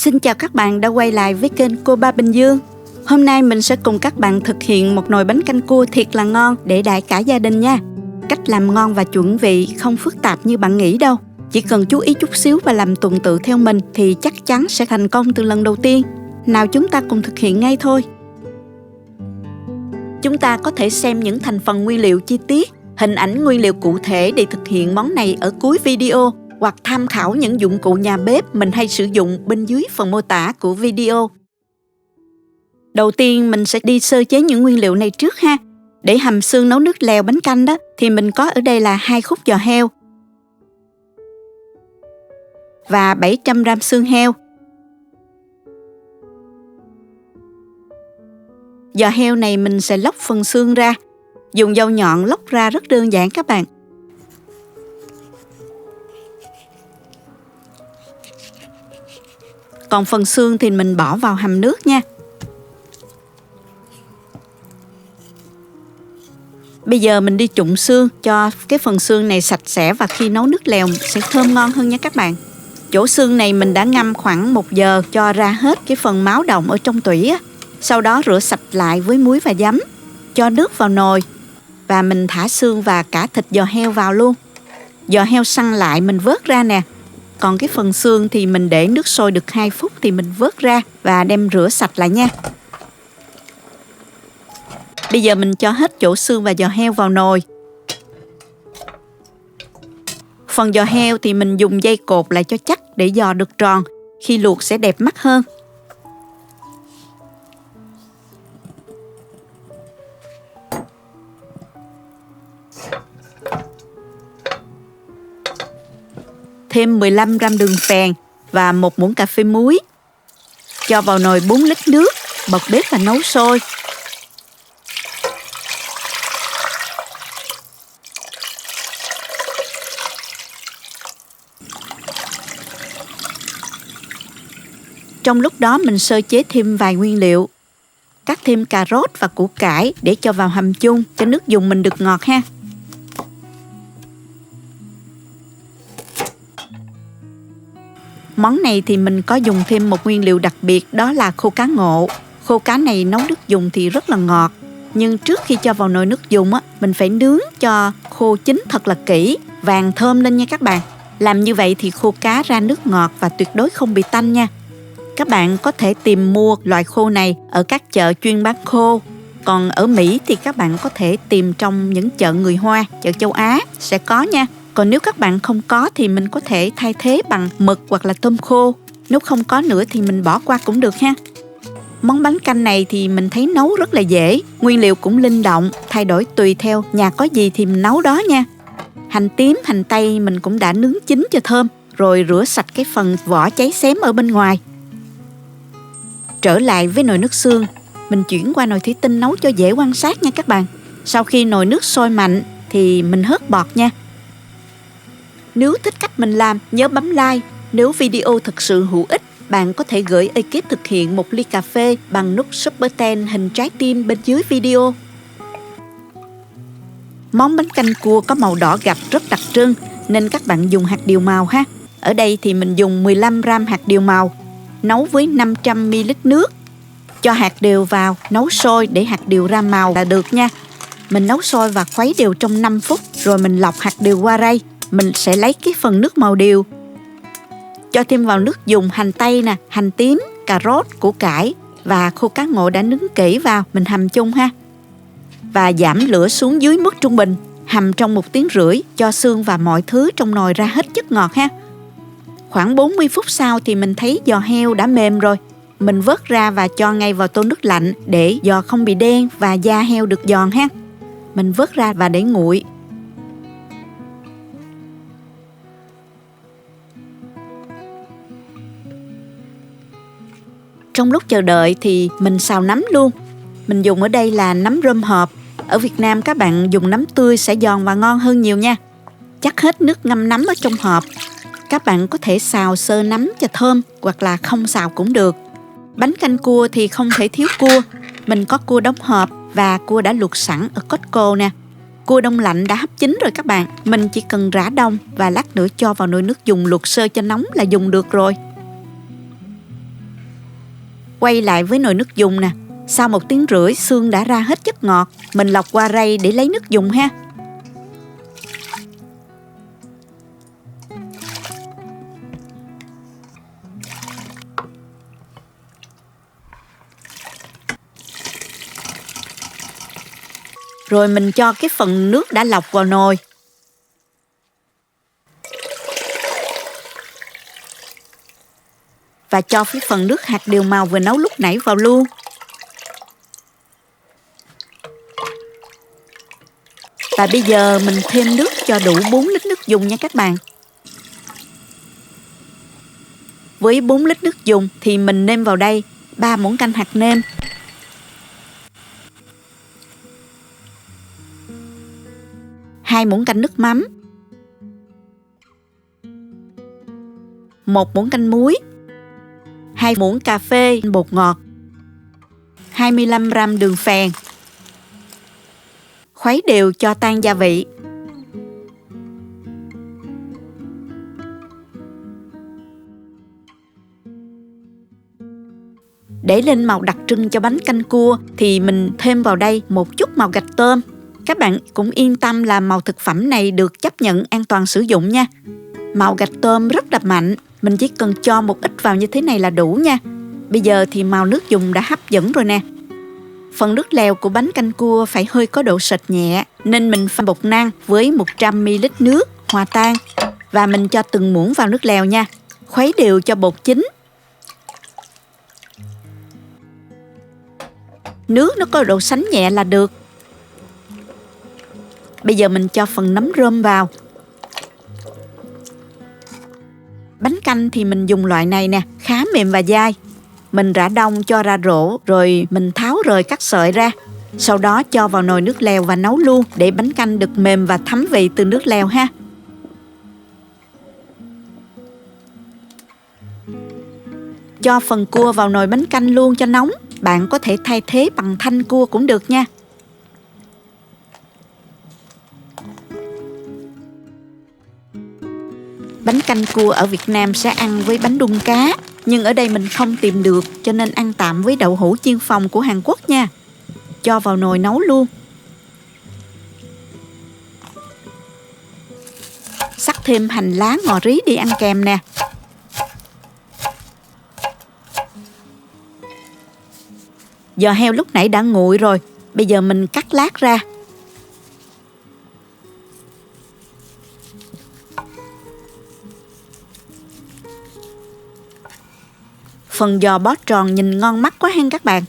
Xin chào các bạn đã quay lại với kênh Cô Ba Bình Dương. Hôm nay mình sẽ cùng các bạn thực hiện một nồi bánh canh cua thiệt là ngon để đãi cả gia đình nha. Cách làm ngon và chuẩn vị không phức tạp như bạn nghĩ đâu. Chỉ cần chú ý chút xíu và làm tuần tự theo mình thì chắc chắn sẽ thành công từ lần đầu tiên. Nào chúng ta cùng thực hiện ngay thôi. Chúng ta có thể xem những thành phần nguyên liệu chi tiết, hình ảnh nguyên liệu cụ thể để thực hiện món này ở cuối video, hoặc tham khảo những dụng cụ nhà bếp mình hay sử dụng bên dưới phần mô tả của video. Đầu tiên mình sẽ đi sơ chế những nguyên liệu này trước ha. Để hầm xương nấu nước lèo bánh canh đó thì mình có ở đây là 2 khúc giò heo và 700 g xương heo. Giò heo này mình sẽ lóc phần xương ra, dùng dao nhọn lóc ra rất đơn giản các bạn. Còn phần xương thì mình bỏ vào hầm nước nha. Bây giờ mình đi trụng xương cho cái phần xương này sạch sẽ và khi nấu nước lèo sẽ thơm ngon hơn nha các bạn. Chỗ xương này mình đã ngâm khoảng 1 giờ cho ra hết cái phần máu đọng ở trong tủy á. Sau đó rửa sạch lại với muối và giấm. Cho nước vào nồi và mình thả xương và cả thịt giò heo vào luôn. Giò heo săn lại mình vớt ra nè. Còn cái phần xương thì mình để nước sôi được 2 phút thì mình vớt ra và đem rửa sạch lại nha. Bây giờ mình cho hết chỗ xương và giò heo vào nồi. Phần giò heo thì mình dùng dây cột lại cho chắc để giò được tròn. Khi luộc sẽ đẹp mắt hơn. Thêm 15 g đường phèn và 1 muỗng cà phê muối. Cho vào nồi 4 lít nước, bật bếp và nấu sôi. Trong lúc đó mình sơ chế thêm vài nguyên liệu. Cắt thêm cà rốt và củ cải để cho vào hầm chung cho nước dùng mình được ngọt ha. Món này thì mình có dùng thêm một nguyên liệu đặc biệt, đó là khô cá ngộ. Khô cá này nấu nước dùng thì rất là ngọt. Nhưng trước khi cho vào nồi nước dùng á, mình phải nướng cho khô chín thật là kỹ, vàng thơm lên nha các bạn. Làm như vậy thì khô cá ra nước ngọt và tuyệt đối không bị tanh nha. Các bạn có thể tìm mua loại khô này ở các chợ chuyên bán khô. Còn ở Mỹ thì các bạn có thể tìm trong những chợ người Hoa, chợ châu Á sẽ có nha. Còn nếu các bạn không có thì mình có thể thay thế bằng mực hoặc là tôm khô. Nếu không có nữa thì mình bỏ qua cũng được ha. Món bánh canh này thì mình thấy nấu rất là dễ. Nguyên liệu cũng linh động, thay đổi tùy theo nhà có gì thì mình nấu đó nha. Hành tím, hành tây mình cũng đã nướng chín cho thơm. Rồi rửa sạch cái phần vỏ cháy xém ở bên ngoài. Trở lại với nồi nước xương, mình chuyển qua nồi thủy tinh nấu cho dễ quan sát nha các bạn. Sau khi nồi nước sôi mạnh thì mình hớt bọt nha. Nếu thích cách mình làm, nhớ bấm like. Nếu video thực sự hữu ích, bạn có thể gửi ekip thực hiện 1 ly cà phê bằng nút Super 10 hình trái tim bên dưới video. Món bánh canh cua có màu đỏ gạch rất đặc trưng nên các bạn dùng hạt điều màu ha. Ở đây thì mình dùng 15 g hạt điều màu, nấu với 500 ml nước. Cho hạt điều vào, nấu sôi để hạt điều ra màu là được nha. Mình nấu sôi và khuấy đều trong 5 phút rồi mình lọc hạt điều qua rây. Mình sẽ lấy cái phần nước màu điều. Cho thêm vào nước dùng hành tây nè, hành tím, cà rốt, củ cải và khô cá ngộ đã nướng kỹ vào, mình hầm chung ha. Và giảm lửa xuống dưới mức trung bình, hầm trong 1 tiếng rưỡi cho xương và mọi thứ trong nồi ra hết chất ngọt ha. Khoảng 40 phút sau thì mình thấy giò heo đã mềm rồi. Mình vớt ra và cho ngay vào tô nước lạnh để giò không bị đen và da heo được giòn ha. Mình vớt ra và để nguội. Trong lúc chờ đợi thì mình xào nấm luôn. Mình dùng ở đây là nấm rơm hộp. Ở Việt Nam các bạn dùng nấm tươi sẽ giòn và ngon hơn nhiều nha. Chắc hết nước ngâm nấm ở trong hộp. Các bạn có thể xào sơ nấm cho thơm hoặc là không xào cũng được. Bánh canh cua thì không thể thiếu cua. Mình có cua đóng hộp và cua đã luộc sẵn ở Costco nè. Cua đông lạnh đã hấp chín rồi các bạn. Mình chỉ cần rã đông và lát nữa cho vào nồi nước dùng luộc sơ cho nóng là dùng được rồi. Quay lại với nồi nước dùng nè. Sau 1 tiếng rưỡi xương đã ra hết chất ngọt. Mình lọc qua rây để lấy nước dùng ha. Rồi mình cho cái phần nước đã lọc vào nồi. Và cho cái phần nước hạt điều màu vừa nấu lúc nãy vào luôn. Và bây giờ mình thêm nước cho đủ 4 lít nước dùng nha các bạn. Với 4 lít nước dùng thì mình nêm vào đây 3 muỗng canh hạt nêm, 2 muỗng canh nước mắm, 1 muỗng canh muối, 2 muỗng cà phê bột ngọt, 25 g đường phèn. Khuấy đều cho tan gia vị. Để lên màu đặc trưng cho bánh canh cua thì mình thêm vào đây một chút màu gạch tôm. Các bạn cũng yên tâm là màu thực phẩm này được chấp nhận an toàn sử dụng nha. Màu gạch tôm rất là mạnh, mình chỉ cần cho một ít vào như thế này là đủ nha. Bây giờ thì màu nước dùng đã hấp dẫn rồi nè. Phần nước lèo của bánh canh cua phải hơi có độ sệt nhẹ, nên mình pha bột năng với 100 ml nước hòa tan. Và mình cho từng muỗng vào nước lèo nha. Khuấy đều cho bột chín. Nước nó có độ sánh nhẹ là được. Bây giờ mình cho phần nấm rơm vào. Bánh canh thì mình dùng loại này nè, khá mềm và dai. Mình rã đông cho ra rổ rồi mình tháo rời các sợi ra. Sau đó cho vào nồi nước lèo và nấu luôn để bánh canh được mềm và thấm vị từ nước lèo ha. Cho phần cua vào nồi bánh canh luôn cho nóng. Bạn có thể thay thế bằng thanh cua cũng được nha. Bánh canh cua ở Việt Nam sẽ ăn với bánh đun cá, nhưng ở đây mình không tìm được cho nên ăn tạm với đậu hũ chiên phồng của Hàn Quốc nha. Cho vào nồi nấu luôn. Xắt thêm hành lá ngò rí đi ăn kèm nè. Giò heo lúc nãy đã nguội rồi, bây giờ mình cắt lát ra. Phần giò bó tròn nhìn ngon mắt quá hen các bạn.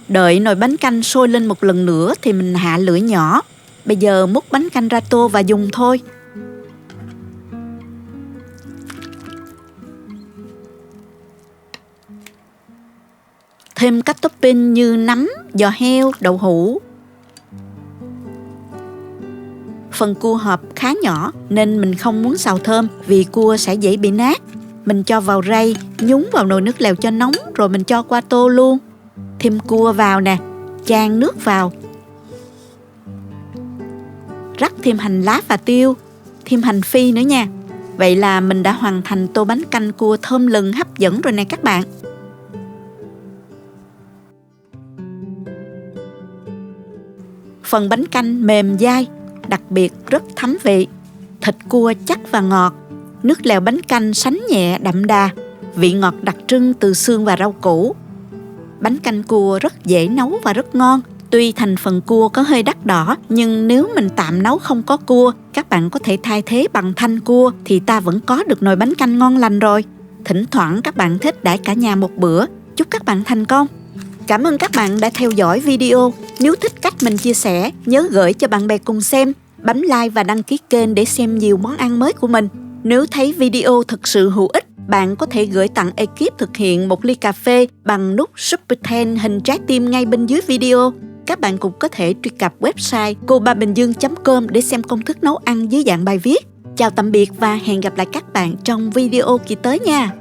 Đợi nồi bánh canh sôi lên một lần nữa thì mình hạ lửa nhỏ. Bây giờ múc bánh canh ra tô và dùng thôi. Thêm các topping như nấm, giò heo, đậu hũ. Phần cua hộp khá nhỏ nên mình không muốn xào thơm vì cua sẽ dễ bị nát. Mình cho vào rây, nhúng vào nồi nước lèo cho nóng rồi mình cho qua tô luôn. Thêm cua vào nè, chan nước vào. Rắc thêm hành lá và tiêu, thêm hành phi nữa nha. Vậy là mình đã hoàn thành tô bánh canh cua thơm lừng hấp dẫn rồi nè các bạn. Phần bánh canh mềm dai, đặc biệt rất thấm vị. Thịt cua chắc và ngọt. Nước lèo bánh canh sánh nhẹ đậm đà. Vị ngọt đặc trưng từ xương và rau củ. Bánh canh cua rất dễ nấu và rất ngon. Tuy thành phần cua có hơi đắt đỏ, nhưng nếu mình tạm nấu không có cua, các bạn có thể thay thế bằng thanh cua thì ta vẫn có được nồi bánh canh ngon lành rồi. Thỉnh thoảng các bạn thích đãi cả nhà một bữa. Chúc các bạn thành công. Cảm ơn các bạn đã theo dõi video. Nếu thích cách mình chia sẻ, nhớ gửi cho bạn bè cùng xem, bấm like và đăng ký kênh để xem nhiều món ăn mới của mình. Nếu thấy video thực sự hữu ích, bạn có thể gửi tặng ekip thực hiện một ly cà phê bằng nút Super Thanks hình trái tim ngay bên dưới video. Các bạn cũng có thể truy cập website cobabinhdương.com để xem công thức nấu ăn dưới dạng bài viết. Chào tạm biệt và hẹn gặp lại các bạn trong video kỳ tới nha.